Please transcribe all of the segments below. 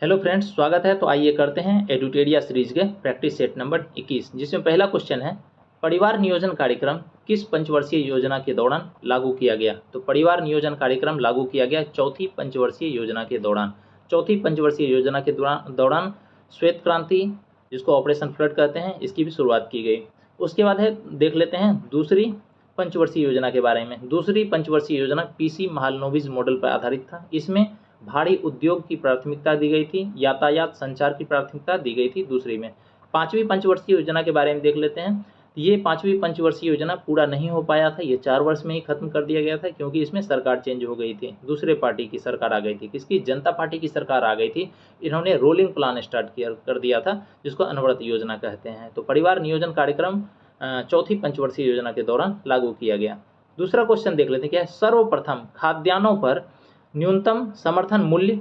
Hello friends, स्वागत है। तो आइए करते हैं एडुटेरिया सीरीज के प्रैक्टिस सेट नंबर 21, जिसमें पहला क्वेश्चन है परिवार नियोजन कार्यक्रम किस पंचवर्षीय योजना के दौरान लागू किया गया। तो परिवार नियोजन कार्यक्रम लागू किया गया चौथी पंचवर्षीय योजना के दौरान। चौथी पंचवर्षीय योजना के दौरान श्वेत क्रांति, जिसको ऑपरेशन फ्लड कहते हैं, इसकी भी शुरुआत की गई। उसके बाद है देख लेते हैं दूसरी पंचवर्षीय योजना के बारे में। दूसरी पंचवर्षीय योजना पीसी महालनोबिस मॉडल पर आधारित था। इसमें भारी उद्योग की प्राथमिकता दी गई थी, यातायात संचार की प्राथमिकता दी गई थी दूसरी में। पांचवी पंचवर्षीय योजना के बारे में देख लेते हैं। ये पांचवी पंचवर्षीय योजना पूरा नहीं हो पाया था, ये 4 वर्ष में ही खत्म कर दिया गया था, क्योंकि इसमें सरकार चेंज हो गई थी, दूसरे पार्टी की सरकार आ गई थी। किसकी? जनता पार्टी की सरकार आ गई थी। इन्होंने रोलिंग प्लान स्टार्ट कर दिया था, जिसको अनवरत योजना कहते हैं। तो परिवार नियोजन कार्यक्रम चौथी पंचवर्षीय योजना के दौरान लागू किया गया। दूसरा क्वेश्चन देख लेते हैं, क्या है? सर्वप्रथम खाद्यान्नों पर न्यूनतम समर्थन मूल्य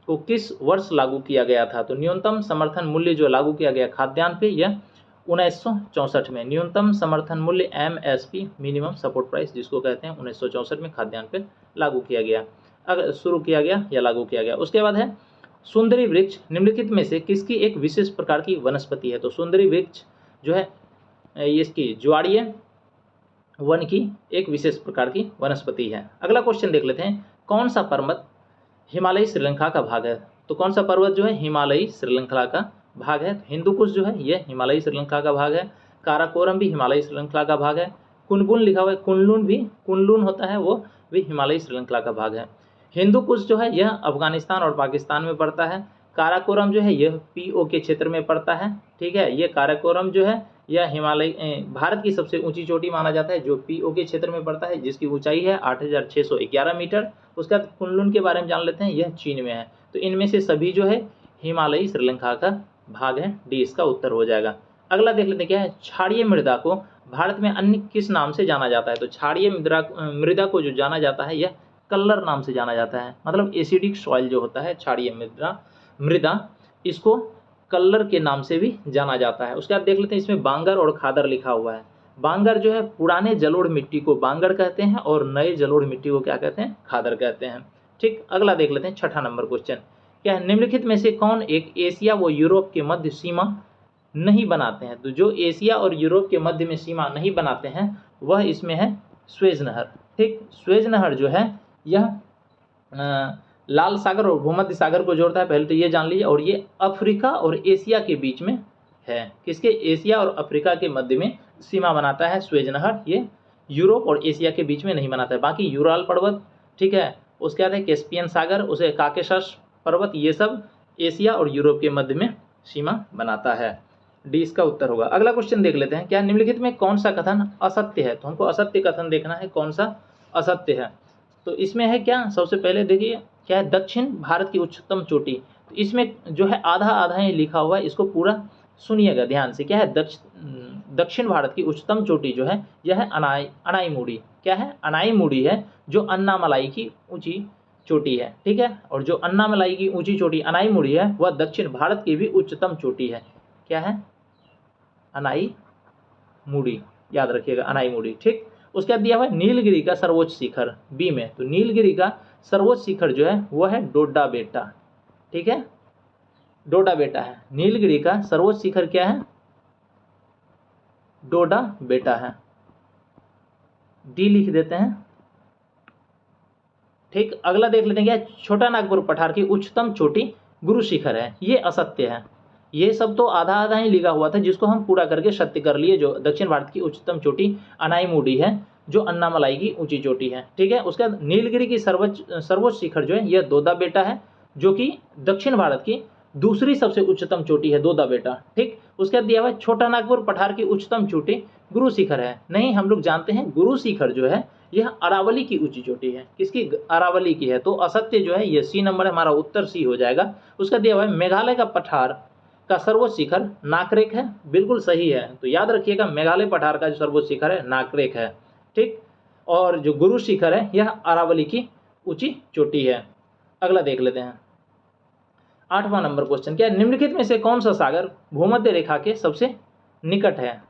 को किस वर्ष लागू किया गया था? तो न्यूनतम समर्थन मूल्य जो लागू किया गया खाद्यान्न पे, यह 1964 में न्यूनतम समर्थन मूल्य MSP मिनिमम सपोर्ट प्राइस जिसको कहते हैं 1964 में खाद्यान्न पे लागू किया गया, अगर शुरू किया गया या लागू किया गया। उसके बाद है सुंदरी वृक्ष निम्नलिखित में से किसकी एक विशेष प्रकार की वनस्पति है? तो सुंदरी वृक्ष जो है इसकी ज्वारीय वन की एक विशेष प्रकार की वनस्पति है। अगला क्वेश्चन देख लेते हैं, कौन सा पर्वत हिमालयी श्रृंखला का भाग है? तो कौन सा पर्वत जो है हिमालयी श्रृंखला का भाग है? हिंदुकुश जो है यह हिमालयी श्रृंखला का भाग है। काराकोरम भी हिमालयी श्रृंखला का भाग है। कुनलुन लिखा हुआ है, कुनलुन होता है, वो भी हिमालयी श्रृंखला का भाग है। हिंदुकुश जो है यह अफगानिस्तान और पाकिस्तान में पड़ता है। काराकोरम जो है यह PO के क्षेत्र में पड़ता है। ठीक है, ये काराकोरम जो है यह हिमालय भारत की सबसे ऊंची चोटी माना जाता है, जो PO के क्षेत्र में पड़ता है, जिसकी ऊंचाई है 8611 मीटर। उसके बाद कुनलुन के बारे में जान लेते हैं, यह चीन में है। तो इनमें से सभी जो है हिमालयी श्रृंखला का भाग है। डी इसका उत्तर हो जाएगा। अगला देख लेते हैं, क्या है? क्षारीय मृदा को भारत में अन्य किस नाम से जाना जाता है? तो क्षारीय मृदा को जो जाना जाता है यह कल्लर नाम से जाना जाता है। मतलब एसिडिक सॉइल जो होता है, क्षारीय मृदा, इसको कल्लर के नाम से भी जाना जाता है। उसके बाद देख लेते हैं, इसमें बांगर और खादर लिखा हुआ है। बांगर जो है पुराने जलोढ़ मिट्टी को बांगर कहते हैं, और नए जलोढ़ मिट्टी को क्या कहते हैं? खादर कहते हैं। ठीक, अगला देख लेते हैं, छठा नंबर क्वेश्चन, क्या है? निम्नलिखित में से कौन एक एशिया व यूरोप के मध्य सीमा नहीं बनाते हैं? तो जो एशिया और यूरोप के मध्य में सीमा नहीं बनाते हैं वह इसमें है स्वेज नहर। ठीक, स्वेज नहर जो है यह लाल सागर और भूमध्य सागर को जोड़ता है, पहले तो ये जान लीजिए। और ये अफ्रीका और एशिया के बीच में है। किसके? एशिया और अफ्रीका के मध्य में सीमा बनाता है स्वेज नहर। ये यूरोप और एशिया के बीच में नहीं बनाता है। बाकी यूराल पर्वत, ठीक है, उसके बाद है कैस्पियन सागर, उसे काकेशस पर्वत, ये सब एशिया और यूरोप के मध्य में सीमा बनाता है। डी इसका उत्तर होगा। अगला क्वेश्चन देख लेते हैं, क्या निम्नलिखित में कौन सा कथन असत्य है? तो हमको असत्य कथन देखना है, कौन सा असत्य है। तो इसमें है क्या? सबसे पहले देखिए, क्या है? दक्षिण भारत की उच्चतम चोटी। तो इसमें जो है आधा आधा ही लिखा हुआ है, इसको पूरा सुनिएगा ध्यान से। क्या है? दक्षिण भारत की उच्चतम चोटी जो है यह है अनाईमुड़ी। क्या है? अनाईमुड़ी है, जो अन्नामलाई की ऊंची चोटी है। ठीक है, और जो अन्नामलाई की ऊंची चोटी अनाईमुड़ी है वह दक्षिण भारत की भी उच्चतम चोटी है। क्या है? अनाईमुड़ी, याद रखिएगा, अनाईमुड़ी। ठीक, उसके बाद दिया हुआ है नीलगिरी का सर्वोच्च शिखर बी में। तो नीलगिरी का सर्वोच्च शिखर जो है वो है डोडा बेटा। ठीक है, डोडा बेटा है। नीलगिरी का सर्वोच्च शिखर क्या है? डोडा बेटा है। डी लिख देते हैं। ठीक, अगला देख लेते हैं, क्या? छोटा नागपुर पठार की उच्चतम चोटी गुरु शिखर है। ये असत्य है। ये सब तो आधा आधा ही लिखा हुआ था, जिसको हम पूरा करके सत्य कर लिए। जो दक्षिण भारत की उच्चतम चोटी अनाईमुड़ी है, जो अन्नामलाई की ऊंची चोटी है। ठीक है, उसके बाद नीलगिरी की सर्वोच्च शिखर जो है यह दोदा बेटा है, जो कि दक्षिण भारत की दूसरी सबसे उच्चतम चोटी है, दोदा बेटा। ठीक, उसके बाद दिया हुआ छोटा नागपुर पठार की उच्चतम चोटी गुरु शिखर है। नहीं, हम लोग जानते हैं गुरु शिखर जो है यह अरावली की ऊंची चोटी है। किसकी? अरावली की है। तो असत्य जो है ये सी नंबर है, हमारा उत्तर सी हो जाएगा। उसका दिया हुआ है मेघालय का पठार का सर्वोच्च शिखर नाकरेक है। बिल्कुल सही है। तो याद रखिएगा, मेघालय पठार का जो सर्वोच्च शिखर है नाकरेक है। ठीक, और जो गुरु शिखर है यह अरावली की ऊंची चोटी है। अगला देख लेते हैं, 8वां नंबर क्वेश्चन, क्या निम्नलिखित में से कौन सा सागर भूमध्य रेखा के सबसे निकट है?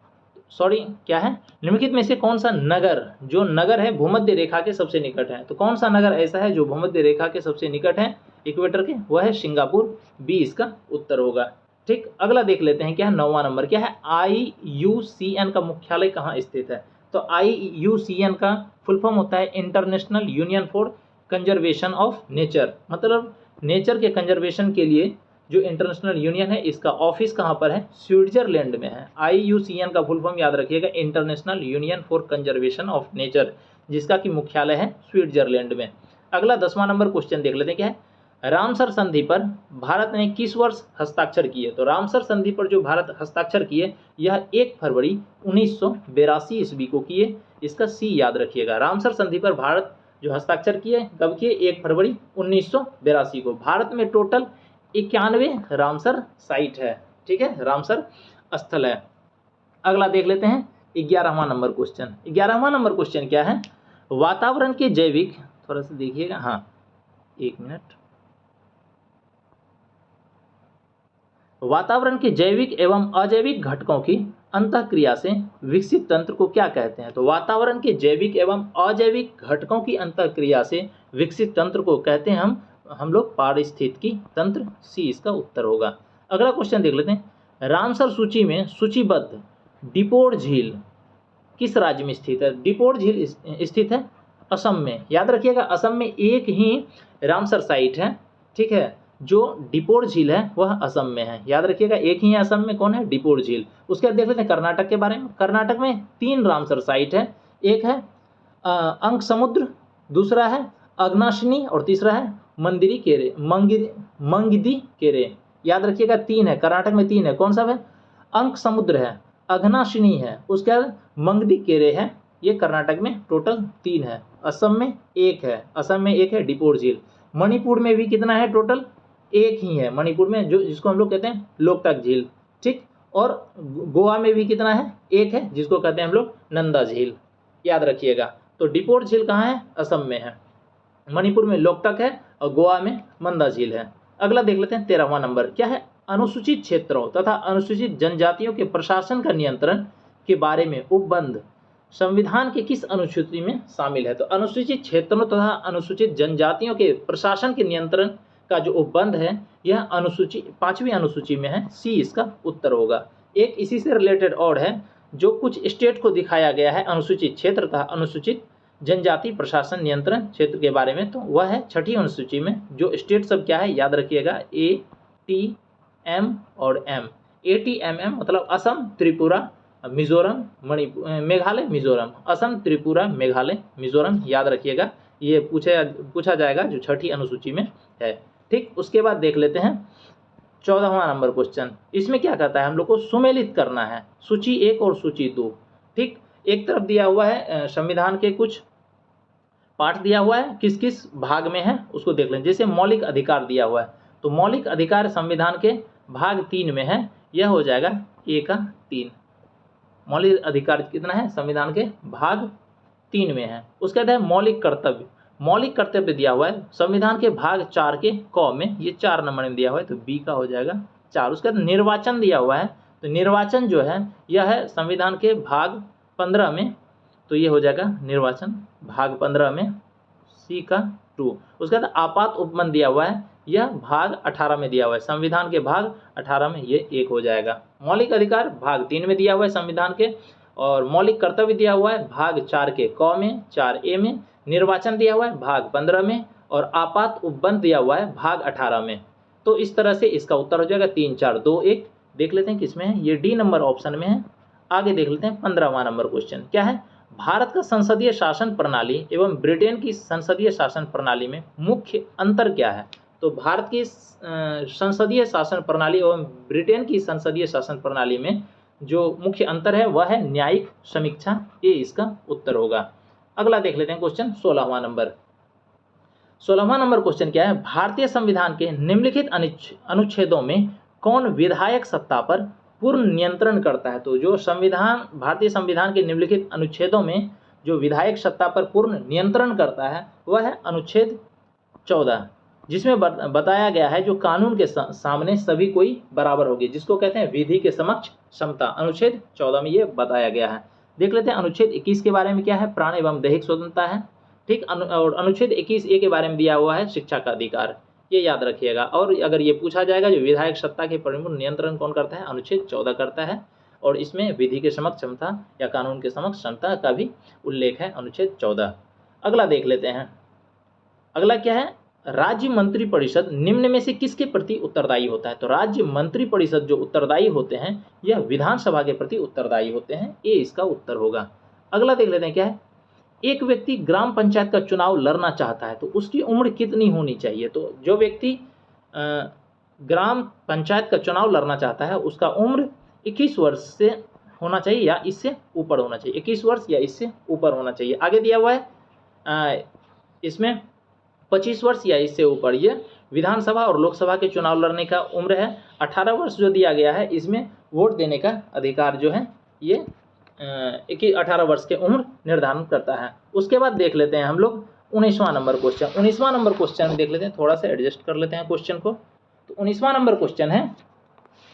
क्या है? निम्नलिखित में से कौन सा नगर है भूमध्य रेखा के सबसे निकट है? तो कौन सा नगर ऐसा है जो भूमध्य रेखा के सबसे निकट है? इक्वेटर के, वह है सिंगापुर, बी इसका उत्तर होगा। ठीक, अगला देख लेते हैं क्या है 9वां नंबर, क्या है IUCN का मुख्यालय कहाँ स्थित है। तो IUCN का फुल फॉर्म होता है international union for conservation of nature, मतलब नेचर के कंजर्वेशन के लिए जो इंटरनेशनल यूनियन है, इसका ऑफिस कहाँ पर है, स्विट्जरलैंड में है। IUCN का फुल फॉर्म याद रखिएगा, international union for conservation of nature, जिसका कि मुख्यालय है स्विट्जरलैंड में। अगला 10वां नंबर क्वेश्चन देख लेते हैं, क्या है रामसर संधि पर भारत ने किस वर्ष हस्ताक्षर किए। तो रामसर संधि पर जो भारत हस्ताक्षर किए, यह 1 फरवरी 1982 ईस्वी को किए, इसका सी याद रखिएगा। रामसर संधि पर भारत जो हस्ताक्षर किए कब किए, 1 फरवरी 1982 को। भारत में टोटल 91 रामसर साइट है, ठीक है, रामसर स्थल है। अगला देख लेते हैं 11वां नंबर क्वेश्चन। 11वां नंबर क्वेश्चन क्या है, वातावरण के जैविक, थोड़ा सा देखिएगा, हाँ 1 मिनट, वातावरण के जैविक एवं अजैविक घटकों की अंतःक्रिया से विकसित तंत्र को क्या कहते हैं। तो वातावरण के जैविक एवं अजैविक घटकों की अंतःक्रिया से विकसित तंत्र को कहते हैं हम लोग पारिस्थितिकी तंत्र, सी इसका उत्तर होगा। अगला क्वेश्चन देख लेते हैं, रामसर सूची में सूचीबद्ध डिपोर झील किस राज्य में स्थित है। डिपोर झील स्थित है असम में, याद रखिएगा असम में एक ही रामसर साइट है, ठीक है, जो डिपोर झील है वह असम में है, याद रखिएगा एक ही है असम में, कौन है, डिपोर झील। उसके बाद देख लेते हैं कर्नाटक के बारे में। कर्नाटक में 3 रामसर साइट है, एक है अंक समुद्र, दूसरा है अग्नाशिनी और तीसरा है मंदिरी केरे, मंगिदी केरे, याद रखिएगा 3 है कर्नाटक में, 3 है, कौन सा है, अंक समुद्र है, अघनाशिनी है, उसके बाद मंगदी केरे है, ये कर्नाटक में टोटल 3 है। असम में 1 है, असम में 1 है डिपोर झील। मणिपुर में भी कितना है, टोटल 1 ही है मणिपुर में, जो जिसको हम लोग कहते हैं लोकटक झील, ठीक। और गोवा में भी कितना है, 1 है, जिसको कहते हैं हम लोग नंदा झील, याद रखिएगा। तो डिपोर झील कहाँ है, असम में है, मणिपुर में लोकटक है और गोवा में मंदा झील है। अगला देख लेते हैं 13वां नंबर, क्या है अनुसूचित क्षेत्रों तथा अनुसूचित जनजातियों के प्रशासन का नियंत्रण के बारे में उपबंध संविधान के किस अनुसूची में शामिल है। तो अनुसूचित क्षेत्रों तथा अनुसूचित जनजातियों के प्रशासन के नियंत्रण का जो उपबंध है, यह अनुसूची 5वीं अनुसूची में है, सी इसका उत्तर होगा। एक इसी से रिलेटेड और है, जो कुछ स्टेट को दिखाया गया है अनुसूचित क्षेत्र तथा अनुसूचित जनजाति प्रशासन नियंत्रण क्षेत्र के बारे में, तो वह है 6ठी अनुसूची में। जो स्टेट सब क्या है, याद रखिएगा ATM और M। ATMM मतलब असम, त्रिपुरा, मिजोरम, मणिपुर, मेघालय, मिजोरम, असम, त्रिपुरा, मेघालय, मिजोरम, याद रखिएगा, ये पूछा जाएगा जो 6ठी अनुसूची में है, ठीक। उसके बाद देख लेते हैं 14वां नंबर क्वेश्चन। इसमें क्या कहता है, हम लोग को सुमेलित करना है सूची 1 और सूची 2, ठीक। एक तरफ दिया हुआ है संविधान के कुछ पाठ दिया हुआ है, किस किस भाग में है उसको देख लें। जैसे मौलिक अधिकार दिया हुआ है, तो मौलिक अधिकार संविधान के भाग 3 में है, यह हो जाएगा A का 3। मौलिक अधिकार कितना है, संविधान के भाग 3 में है। उसके बाद है मौलिक कर्तव्य, मौलिक कर्तव्य दिया हुआ है संविधान के भाग 4 के क में, ये 4 नंबर में दिया हुआ है, तो B का हो जाएगा 4। उसके बाद निर्वाचन दिया हुआ है, तो निर्वाचन जो है यह है संविधान के भाग 15 में, तो ये हो जाएगा निर्वाचन भाग 15 में, C का 2। उसके बाद आपात उपबंध दिया हुआ है, यह भाग 18 में दिया हुआ है, संविधान के भाग 18 में ये 1 हो जाएगा। मौलिक अधिकार भाग 3 में दिया हुआ है संविधान के, और मौलिक कर्तव्य दिया हुआ है भाग 4 के क में, 4A में, निर्वाचन दिया हुआ है भाग 15 में, और आपात उपबंध दिया हुआ है भाग 18 में। तो इस तरह से इसका उत्तर हो जाएगा 3, 4, 2, 1। देख लेते हैं किसमें है, ये D नंबर ऑप्शन में है। आगे देख लेते हैं 15वां नंबर क्वेश्चन, क्या है भारत का संसदीय शासन प्रणाली एवं ब्रिटेन की संसदीय शासन प्रणाली में मुख्य अंतर क्या है। तो भारत की संसदीय शासन प्रणाली एवं ब्रिटेन की संसदीय शासन प्रणाली में जो मुख्य अंतर है वह है न्यायिक समीक्षा, ये इसका उत्तर होगा। अगला देख लेते हैं क्वेश्चन 16वां नंबर। 16वां नंबर क्वेश्चन क्या है, भारतीय संविधान के निम्नलिखित अनुच्छेदों में कौन विधायक सत्ता पर पूर्ण नियंत्रण करता है। तो जो संविधान, भारतीय संविधान के निम्नलिखित अनुच्छेदों में जो विधायक सत्ता पर पूर्ण नियंत्रण करता है वह है अनुच्छेद 14, जिसमें बताया गया है जो कानून के सामने सभी कोई बराबर होगी, जिसको कहते हैं विधि के समक्ष समता। अनुच्छेद 14 में ये बताया गया है। देख लेते हैं अनुच्छेद 21 के बारे में, क्या है प्राण एवं दैहिक स्वतंत्रता है, ठीक। और अनुच्छेद 21A के बारे में दिया हुआ है शिक्षा का अधिकार। ये याद रखिएगा। और अगर ये पूछा जाएगा जो विधायक सत्ता के प्रमुख नियंत्रण कौन करता है, अनुच्छेद 14 करता है, और इसमें विधि के समक्ष क्षमता या कानून के समक्ष क्षमता का भी उल्लेख है, अनुच्छेद 14। अगला देख लेते हैं। अगला क्या है, राज्य मंत्री परिषद निम्न में से किसके प्रति उत्तरदायी होता है। तो राज्य मंत्री परिषद जो उत्तरदायी होते हैं यह विधानसभा के प्रति उत्तरदायी होते हैं, ये इसका उत्तर होगा। अगला देख लेते हैं क्या है, एक व्यक्ति ग्राम पंचायत का चुनाव लड़ना चाहता है तो उसकी उम्र कितनी होनी चाहिए। तो जो व्यक्ति ग्राम पंचायत का चुनाव लड़ना चाहता है उसका उम्र 21 वर्ष से होना चाहिए या इससे ऊपर होना चाहिए, 21 वर्ष या इससे ऊपर होना चाहिए। आगे दिया हुआ है इसमें 25 वर्ष या इससे ऊपर, ये विधानसभा और लोकसभा के चुनाव लड़ने का उम्र है। 18 वर्ष जो दिया गया है इसमें वोट देने का अधिकार जो है ये 18 वर्ष के उम्र निर्धारण करता है। उसके बाद देख लेते हैं हम लोग 19वां नंबर क्वेश्चन। 19वां नंबर क्वेश्चन देख लेते हैं, थोड़ा सा एडजस्ट कर लेते हैं क्वेश्चन को। तो 19वां नंबर क्वेश्चन है,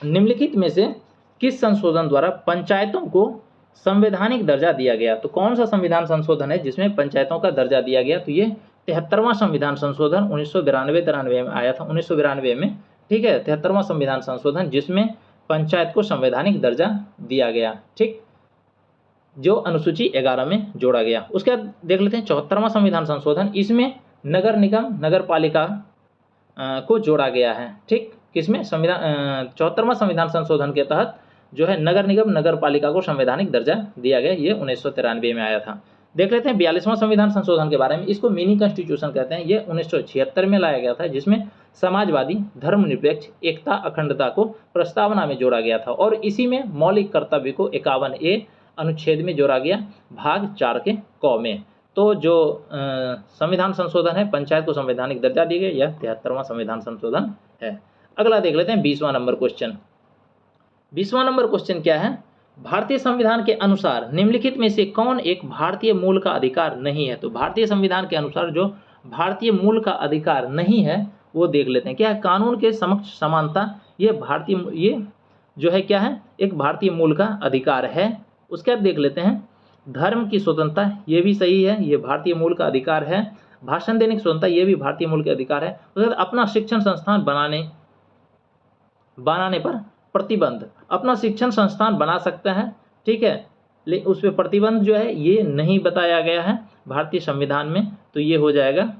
निम्नलिखित में से किस संशोधन द्वारा पंचायतों को संवैधानिक दर्जा दिया गया। तो कौन सा संविधान संशोधन है जिसमें पंचायतों का दर्जा दिया गया। तो ये 73वां संविधान संशोधन 1992-93 में आया था, 1992 में, ठीक है। 73वां संविधान संशोधन जिसमें पंचायत को संवैधानिक दर्जा दिया गया, ठीक, जो अनुसूची 11 में जोड़ा गया। उसके बाद देख लेते हैं 74वां संविधान संशोधन, इसमें नगर निगम नगर पालिका को जोड़ा गया है, ठीक। किसमें, संविधान 74वां संविधान संशोधन के तहत जो है नगर निगम नगर पालिका को संवैधानिक दर्जा दिया गया, ये 1993 में आया था। देख लेते हैं 42वां संविधान संशोधन के बारे में, इसको मिनी कॉन्स्टिट्यूशन कहते हैं। ये 1976 में लाया गया था, जिसमें समाजवादी धर्मनिरपेक्ष एकता अखंडता को प्रस्तावना में जोड़ा गया था, और इसी में मौलिक कर्तव्य को 51A अनुच्छेद में जोड़ा गया, भाग 4 के क में। तो जो संविधान संशोधन है पंचायत को संवैधानिक दर्जा दी गई, यह 73वां संविधान संशोधन है। अगला देख लेते हैं 20वां नंबर क्वेश्चन। 20वां नंबर क्वेश्चन क्या है, भारतीय संविधान के अनुसार निम्नलिखित में से कौन एक भारतीय मूल का अधिकार नहीं है। तो भारतीय संविधान के अनुसार जो भारतीय मूल का अधिकार नहीं है वो देख लेते हैं। क्या है, कानून के समक्ष समानता, ये भारतीय, ये जो है क्या है, एक भारतीय मूल का अधिकार है। उसके बाद देख लेते हैं धर्म की स्वतंत्रता, ये भी सही है, ये भारतीय मूल का अधिकार है। भाषण देने की स्वतंत्रता, ये भी भारतीय मूल का अधिकार है। उसके बाद अपना शिक्षण संस्थान बनाने पर प्रतिबंध, अपना शिक्षण संस्थान बना सकता है, ठीक है, लेकिन उस पर प्रतिबंध जो है ये नहीं बताया गया है भारतीय संविधान में, तो ये हो जाएगा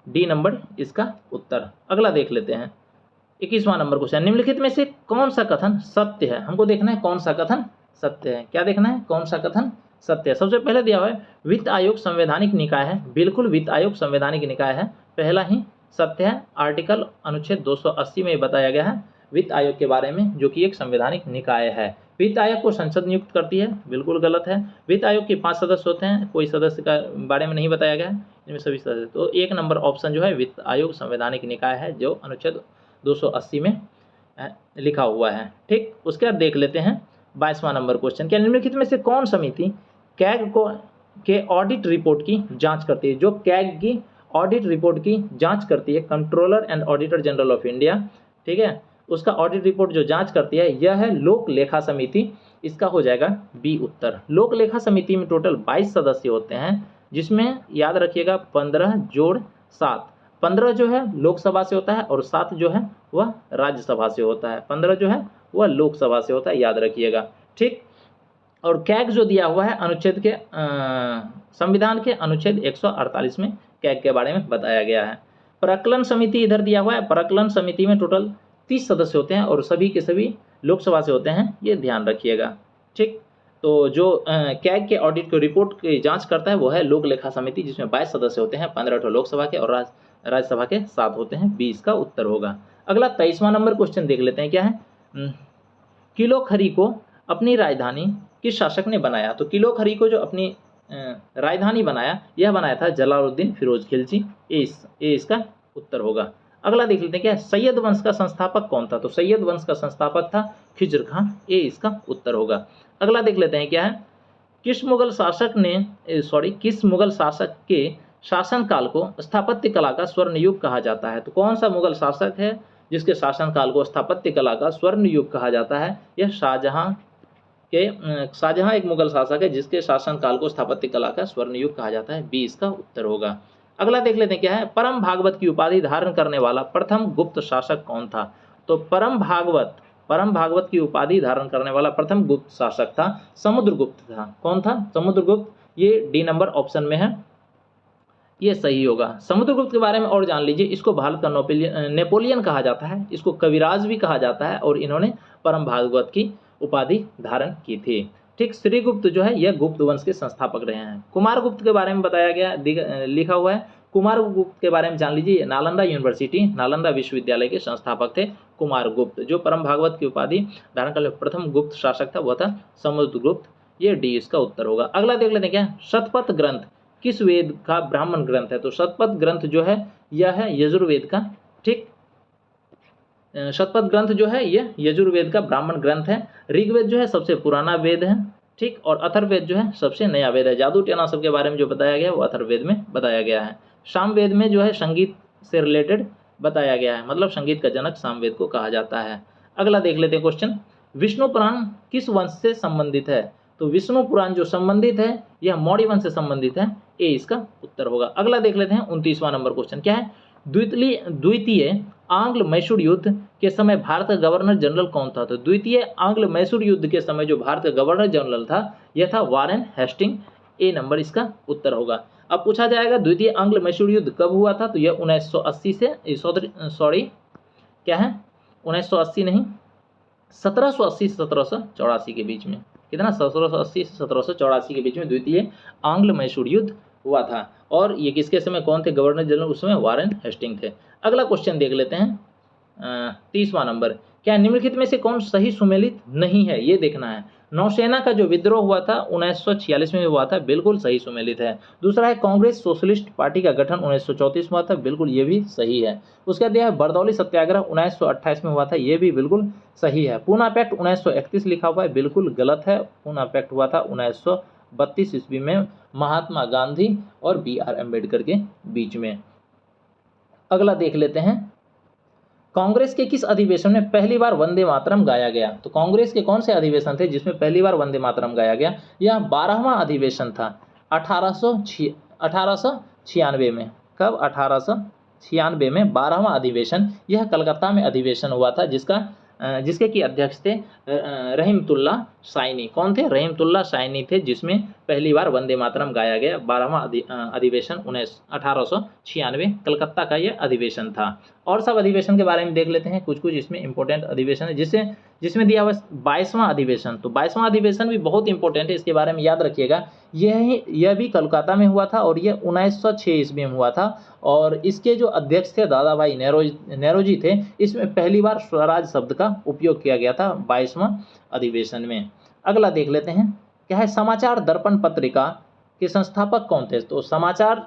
डी नंबर इसका उत्तर। अगला देख लेते हैं 21वां नंबर क्वेश्चन, निम्नलिखित में से कौन सा कथन सत्य है। हमको देखना है कौन सा कथन सत्य है। क्या देखना है, कौन सा कथन सत्य है। सबसे पहले दिया हुआ है वित्त आयोग संवैधानिक निकाय है, बिल्कुल वित्त आयोग संवैधानिक निकाय है, पहला ही सत्य है। आर्टिकल अनुच्छेद 280 में बताया गया है वित्त आयोग के बारे में, जो कि एक संवैधानिक निकाय है। वित्त आयोग को संसद नियुक्त करती है, बिल्कुल गलत है। वित्त आयोग के 5 सदस्य होते हैं, कोई सदस्य का बारे में नहीं बताया गया है, इनमें सभी सदस्य। तो 1 नंबर ऑप्शन जो है वित्त आयोग संवैधानिक निकाय है, जो अनुच्छेद 280 में लिखा हुआ है, ठीक। उसके बाद देख लेते हैं 22वां नंबर क्वेश्चन, क्या निम्नलिखित में से कौन समिति कैग को के ऑडिट रिपोर्ट की जांच करती है। जो कैग की ऑडिट रिपोर्ट की जांच करती है, controller and auditor general of India, ठीक है, उसका ऑडिट रिपोर्ट जो जांच करती है यह है लोक लेखा समिति। इसका हो जाएगा बी उत्तर। लोक लेखा समिति में टोटल 22 सदस्य होते हैं, जिसमें याद रखिएगा 15 जोड़ 7, 15 जो है लोकसभा से होता है और 7 जो है वह राज्यसभा से होता है, 15 जो है वह लोकसभा से होता है, याद रखिएगा, ठीक। और कैग जो दिया हुआ है अनुच्छेद के संविधान के अनुच्छेद 148 में कैग के बारे में बताया गया है। प्रकलन समिति इधर दिया हुआ है, प्रकलन समिति में टोटल 30 सदस्य होते हैं और सभी के सभी लोकसभा से होते हैं, ये ध्यान रखिएगा, ठीक। तो जो कैग के ऑडिट की रिपोर्ट की जांच करता है वो है लोक लेखा समिति, जिसमें 22 सदस्य होते हैं, 15 लोकसभा के और राज्यसभा के 7 होते हैं, 20 का उत्तर होगा। अगला 23वां नंबर क्वेश्चन देख लेते हैं, क्या है, किलोखरी को अपनी राजधानी किस शासक ने बनाया। तो किलोखरी को जो अपनी राजधानी बनाया, यह बनाया था जलालुद्दीन फिरोज खिलजी, ये इसका उत्तर होगा। अगला देख लेते हैं, क्या सैयद वंश का संस्थापक कौन था। तो सैयद वंश का संस्थापक था खिज्र खान, ये इसका उत्तर होगा। अगला देख लेते हैं, क्या है, किस मुगल शासक के शासनकाल को स्थापत्य कला का स्वर्ण युग कहा जाता है। तो कौन सा मुगल शासक है जिसके शासनकाल को स्थापत्य कला का स्वर्ण युग कहा जाता है। यह शाहजहां एक मुगल शासक है जिसके शासनकाल को स्थापत्य कला का स्वर्ण युग कहा जाता है, बी इसका उत्तर होगा। अगला देख लेते हैं क्या है, परम भागवत की उपाधि धारण करने वाला प्रथम गुप्त शासक कौन था? तो परम भागवत की उपाधि धारण करने वाला प्रथम गुप्त शासक था समुद्रगुप्त था। कौन था? समुद्रगुप्त। ये डी नंबर ऑप्शन में है, ये सही होगा। समुद्रगुप्त के बारे में और जान लीजिए, इसको भारत का नेपोलियन कहा जाता है, इसको कविराज भी कहा जाता है, और इन्होंने परम भागवत की उपाधि धारण की थी। ठीक, श्रीगुप्त जो है यह गुप्त वंश के संस्थापक रहे हैं। कुमारगुप्त के बारे में बताया गया, लिखा हुआ है। कुमारगुप्त के बारे में जान लीजिए, नालंदा यूनिवर्सिटी, नालंदा विश्वविद्यालय के संस्थापक थे कुमारगुप्त। जो परम भागवत की उपाधि धारण करने वाला प्रथम गुप्त शासक था वह था समुद्रगुप्त। ये डी इसका उत्तर होगा। अगला देख लेते हैं क्या, शतपथ ग्रंथ किस वेद का ब्राह्मण ग्रंथ है? तो शतपथ ग्रंथ जो है यह है यजुर्वेद का। ठीक, शतपथ ग्रंथ जो है यह यजुर्वेद का ब्राह्मण ग्रंथ है। ऋग्वेद जो है सबसे पुराना वेद है। ठीक, और अथर्ववेद जो है सबसे नया वेद है। जादू टोना सब के बारे में जो बताया गया है वो अथर्ववेद में बताया गया है। सामवेद में जो है संगीत से रिलेटेड बताया गया है, मतलब संगीत का जनक सामवेद को कहा जाता है। अगला देख लेते हैं क्वेश्चन, विष्णु पुराण किस वंश से संबंधित है? तो विष्णु पुराण जो संबंधित है यह मौर्य वंश से संबंधित है, ए इसका उत्तर होगा। अगला देख लेते हैं 29वां नंबर क्वेश्चन क्या है, द्वितीय आंग्ल मैसूर युद्ध के समय भारत का गवर्नर जनरल कौन था? तो द्वितीय आंग्ल मैसूर युद्ध के समय जो भारत का गवर्नर जनरल था यह था वारेन हेस्टिंग, ए नंबर इसका उत्तर होगा। अब पूछा जाएगा द्वितीय आंग्ल मैसूर युद्ध कब हुआ था? तो यह 1980 से सॉरी क्या है 1980 नहीं 1780 से 1784 के बीच में। कितना? 1780 से 1784 के बीच में द्वितीय आंग्ल मैसूर युद्ध हुआ था। और ये किसके समय कौन थे गवर्नर जनरल? उस समय वारेन हेस्टिंग थे। अगला क्वेश्चन देख लेते हैं 30वां नंबर, क्या निम्नलिखित में से कौन सही सुमेलित नहीं है? ये देखना है। नौसेना का जो विद्रोह हुआ था 1946 में हुआ था, बिल्कुल सही सुमेलित है। दूसरा है कांग्रेस सोशलिस्ट पार्टी का गठन 1934 में हुआ था, बिल्कुल ये भी सही है। उसके बाद यह बरदौली सत्याग्रह 1928 में हुआ था, ये भी बिल्कुल सही है। पूना पैक्ट 1931 लिखा हुआ है, बिल्कुल गलत है। पूना पैक्ट हुआ था 1932 ईस्वी में महात्मा गांधी और BR अम्बेडकर के बीच में। अगला देख लेते हैं, कांग्रेस के किस अधिवेशन में पहली बार वंदे मातरम गाया गया? तो कांग्रेस के कौन से अधिवेशन थे जिसमें पहली बार वंदे मातरम गाया गया? यह 12वां अधिवेशन था 1896 में। कब? 1896 में 12वां अधिवेशन, यह कलकत्ता में अधिवेशन हुआ था, जिसके की अध्यक्ष थे रहीमतुल्ला शाइनी। कौन थे? रहीमतुल्ला शाइनी थे, जिसमें पहली बार वंदे मातरम गाया गया। 12वां अधिवेशन 1896 कलकत्ता का यह अधिवेशन था। और सब अधिवेशन के बारे में देख लेते हैं, कुछ कुछ इसमें इंपॉर्टेंट अधिवेशन है जिसमें दिया हुआ 22वां अधिवेशन। तो 22वां अधिवेशन भी बहुत इंपॉर्टेंट है, इसके बारे में याद रखिएगा। यह भी कलकत्ता में हुआ था और यह 1906 ईस्वी में हुआ था। और इसके जो अध्यक्ष थे दादा भाई नेरोजी थे। इसमें पहली बार स्वराज शब्द का उपयोग किया गया था 22वां अधिवेशन में। अगला देख लेते हैं, क्या है समाचार दर्पण पत्रिका के संस्थापक कौन थे? तो समाचार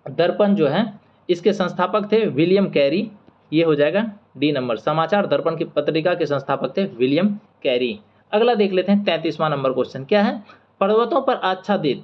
दर्पण जो है इसके संस्थापक थे विलियम कैरी, ये हो जाएगा डी नंबर। समाचार दर्पण की पत्रिका के संस्थापक थे विलियम कैरी। अगला देख लेते हैं 33वां नंबर क्वेश्चन क्या है, पर्वतों पर आच्छादित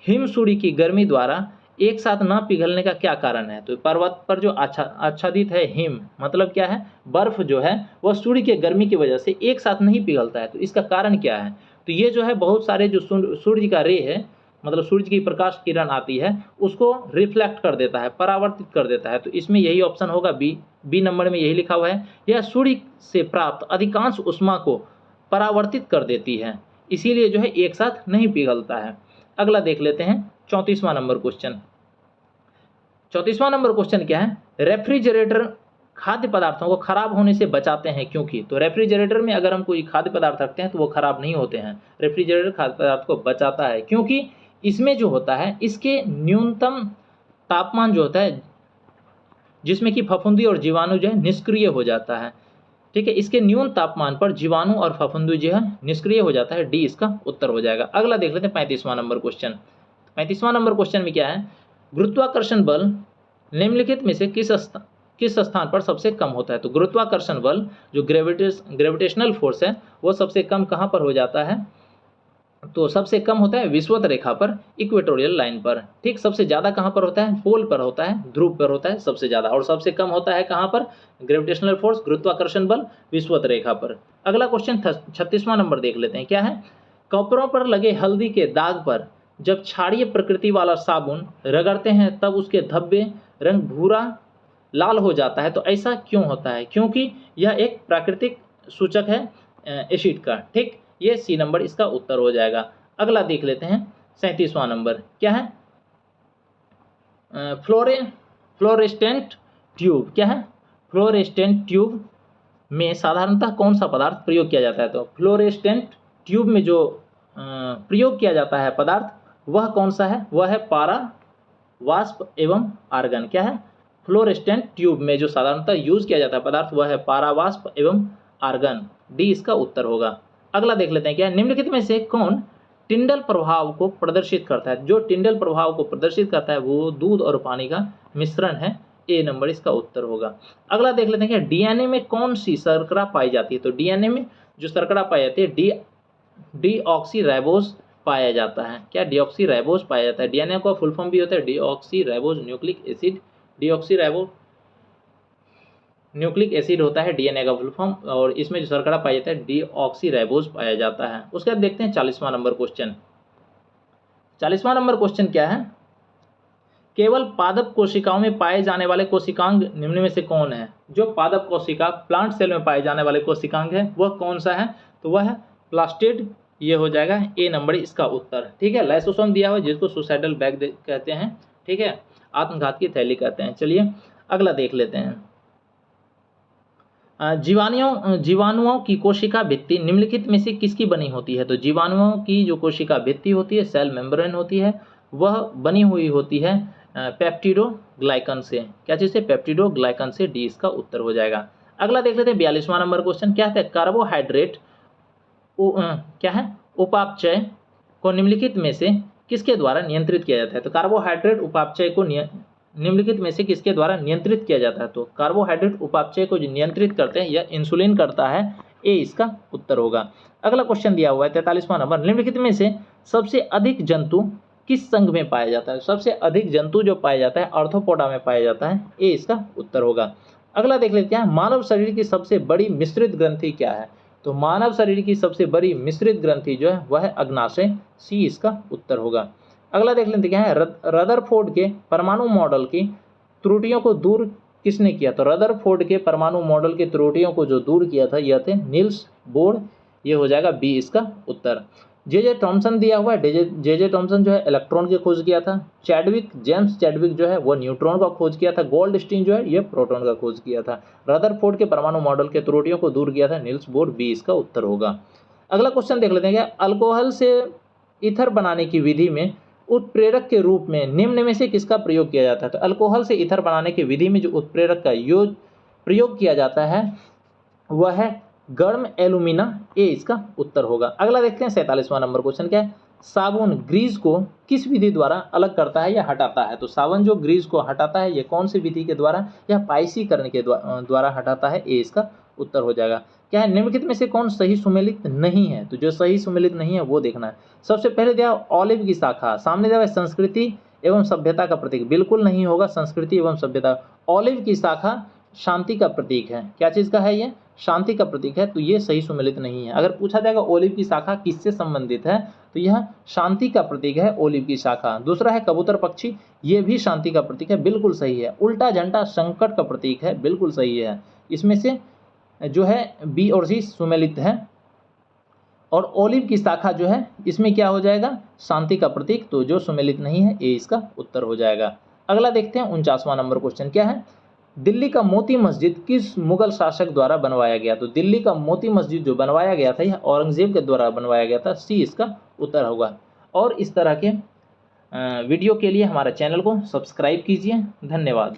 हिमसूरी की गर्मी द्वारा एक साथ न पिघलने का क्या कारण है? तो पर्वत पर जो आच्छादित है हिम, मतलब क्या है बर्फ जो है वह सूर्य के गर्मी की वजह से एक साथ नहीं पिघलता है। तो इसका कारण क्या है? तो ये जो है बहुत सारे जो सूर्य का रे है, मतलब सूर्य की प्रकाश किरण आती है उसको रिफ्लेक्ट कर देता है, परावर्तित कर देता है। तो इसमें यही ऑप्शन होगा बी नंबर में यही लिखा हुआ है। यह सूर्य से प्राप्त अधिकांश ऊष्मा को परावर्तित कर देती है, इसीलिए जो है एक साथ नहीं पिघलता है। अगला देख लेते हैं 34वां नंबर क्वेश्चन। 34वां नंबर क्वेश्चन क्या है, रेफ्रिजरेटर खाद्य पदार्थों को खराब होने से बचाते हैं क्योंकि? तो रेफ्रिजरेटर में अगर हम कोई खाद्य पदार्थ रखते हैं तो वो खराब नहीं होते हैं। रेफ्रिजरेटर खाद्य पदार्थ को बचाता है क्योंकि इसमें जो होता है इसके न्यूनतम तापमान जो होता है जिसमें कि फफूंदी और जीवाणु जो है निष्क्रिय हो जाता है। ठीक है, इसके न्यून तापमान पर जीवाणु और फफूंदी जो है निष्क्रिय हो जाता है, डी इसका उत्तर हो जाएगा। अगला देख लेते हैं 35वां नंबर क्वेश्चन। 35वां नंबर क्वेश्चन में क्या है, गुरुत्वाकर्षण बल निम्नलिखित में से किस स्थान पर सबसे कम होता है? तो गुरुत्वाकर्षण बल जो ग्रेविटेशनल फोर्स है वो सबसे कम कहाँ पर हो जाता है? तो सबसे कम होता है विषुवत रेखा पर, इक्वेटोरियल लाइन पर। ठीक, सबसे ज़्यादा कहाँ पर होता है? पोल पर होता है, ध्रुव पर होता है सबसे ज़्यादा। और सबसे कम होता है कहाँ पर? ग्रेविटेशनल फोर्स गुरुत्वाकर्षण बल विषुवत रेखा पर। अगला क्वेश्चन 36वां नंबर देख लेते हैं क्या है, कपड़ों पर लगे हल्दी के दाग पर जब क्षारीय प्रकृति वाला साबुन रगड़ते हैं तब उसके धब्बे रंग भूरा लाल हो जाता है, तो ऐसा क्यों होता है? क्योंकि यह एक प्राकृतिक सूचक है एसिड का। ठीक, ये सी नंबर इसका उत्तर हो जाएगा। अगला देख लेते हैं 37वां नंबर क्या है? फ्लोरेस्टेंट ट्यूब। क्या है? फ्लोरेस्टेंट ट्यूब में साधारणतः कौन सा पदार्थ प्रयोग किया जाता है? तो फ्लोरेस्टेंट ट्यूब में जो प्रयोग किया जाता है पदार्थ वह कौन सा है? वह है पारा, वाष्प एवं आर्गन। क्या है? फ्लोरेस्टेंट ट्यूब में जो साधारणतः यूज किया जाता है पदार्थ वह है पारा, वाष्प एवं आर्गन। डी इसका उत्तर होगा। अगला देख लेते हैं क्या? निम्नलिखित में से कौन टिंडल प्रभाव को प्रदर्शित करता है? जो टिंडल प्रभाव को प्रदर्शित करता है वो दूध और पानी का मिश्रण है। ए नंबर इसका उत्तर होगा। अगला देख लेते हैं क्या? डीएनए में कौन सी शर्करा पाई जाती है? तो डीएनए में जो शर्करा पाई जाती है डीऑक्सीराइबोज पाया जाता है। क्या? डीऑक्सीराइबोज पाया जाता है। डीएनए का फुल फॉर्म भी होता है deoxyribose nucleic acid. Deoxyribose nucleic acid होता है डीएनए का फुल फॉर्म, और इसमें जो शर्करा पाया जाता है डीऑक्सीराइबोज पाया जाता है। उसके बाद देखते हैं 40वां नंबर क्वेश्चन। 40वां नंबर क्वेश्चन क्या है? केवल पादप कोशिकाओं में पाए जाने वाले कोशिकांग निम्न में से कौन है? जो पादप कोशिका प्लांट सेल में पाए जाने वाले कोशिकांग है वह कौन सा है? तो वह है प्लास्टिड। ये हो जाएगा ए नंबर इसका उत्तर। ठीक है, लाइसोसोम दिया हुआ है जिसको सुसाइडल बैग कहते हैं। ठीक है, आत्मघात की थैली कहते हैं। चलिए अगला देख लेते हैं। जीवाणुओं की कोशिका भित्ति निम्नलिखित में से किसकी बनी होती है? तो जीवाणुओं की जो कोशिका भित्ति होती है, सेल मेम्ब्रेन होती है, वह बनी हुई होती है पेप्टिडोग्लाइकन से। क्या चीज़ से? पेप्टिडोग्लाइकन से। डी इसका उत्तर हो जाएगा। अगला देख लेते हैं 42वां नंबर क्वेश्चन क्या है? कार्बोहाइड्रेट क्या है? उपापचय को निम्नलिखित में से किसके द्वारा नियंत्रित किया जाता है? तो कार्बोहाइड्रेट उपापचय को निम्नलिखित में से किसके द्वारा नियंत्रित किया जाता है? तो कार्बोहाइड्रेट उपापचय को जो नियंत्रित करते हैं यह इंसुलिन करता है। ए इसका उत्तर होगा। अगला क्वेश्चन दिया हुआ है 43वां नंबर। निम्नलिखित में से सबसे अधिक जंतु किस संघ में पाया जाता है? सबसे अधिक जंतु जो पाया जाता है आर्थ्रोपोडा में पाया जाता है। ए इसका उत्तर होगा। अगला देख लेते हैं मानव शरीर की सबसे बड़ी मिश्रित ग्रंथि क्या है? तो मानव शरीर की सबसे बड़ी मिश्रित ग्रंथि जो है वह है अग्नाशय। सी इसका उत्तर होगा। अगला देख लेते क्या है? रदरफोर्ड के परमाणु मॉडल की त्रुटियों को दूर किसने किया? तो रदरफोर्ड के परमाणु मॉडल की त्रुटियों को जो दूर किया था यह थे नील्स बोर। ये हो जाएगा बी इसका उत्तर। जे थॉमसन दिया हुआ है। जे थॉमसन जो है इलेक्ट्रॉन की खोज किया था। जेम्स चैडविक जो है वो न्यूट्रॉन का खोज किया था। गोल्डस्टीन जो है ये प्रोटॉन का खोज किया था। रदरफोर्ड के परमाणु मॉडल के त्रुटियों को दूर किया था नील्स बोर। बी इसका उत्तर होगा। अगला क्वेश्चन देख लेते हैं क्या? अल्कोहल से ईथर बनाने की विधि में उत्प्रेरक के रूप में निम्न में से किसका प्रयोग किया जाता है? तो अल्कोहल से ईथर बनाने की विधि में जो उत्प्रेरक का प्रयोग किया जाता है वह है गर्म एल्यूमिना। ए इसका उत्तर होगा। अगला देखते हैं 47वां नंबर क्वेश्चन क्या है? साबुन ग्रीस को किस विधि द्वारा अलग करता है या हटाता है? तो साबुन जो ग्रीस को हटाता है ये कौन सी विधि के द्वारा? यह पाइसीकरण के द्वारा हटाता है। ए इसका उत्तर हो जाएगा। क्या है? निम्नलिखित में से कौन सही सुमेलित नहीं है? तो जो सही सुमेलित नहीं है वो देखना है। सबसे पहले दिया ऑलिव की शाखा, सामने दिया संस्कृति एवं सभ्यता का प्रतीक। बिल्कुल नहीं होगा संस्कृति एवं सभ्यता। ऑलिव की शाखा शांति का प्रतीक है। क्या चीज का है? ये शांति का प्रतीक है, तो ये सही सुमेलित नहीं है। अगर पूछा जाएगा ओलिव की शाखा किससे संबंधित है तो यह शांति का प्रतीक है ओलिव की शाखा। दूसरा है कबूतर पक्षी, ये भी शांति का प्रतीक है, बिल्कुल सही है। उल्टा झंडा संकट का प्रतीक है, बिल्कुल सही है। इसमें से जो है बी और सी सुमेलित है। और ओलिव की शाखा जो है इसमें क्या हो जाएगा? शांति का प्रतीक, तो जो सुमेलित नहीं है ए इसका उत्तर हो जाएगा। अगला देखते हैं 49वां नंबर क्वेश्चन क्या है? दिल्ली का मोती मस्जिद किस मुगल शासक द्वारा बनवाया गया? तो दिल्ली का मोती मस्जिद जो बनवाया गया था यह औरंगजेब के द्वारा बनवाया गया था। सी इसका उत्तर होगा। और इस तरह के वीडियो के लिए हमारे चैनल को सब्सक्राइब कीजिए। धन्यवाद।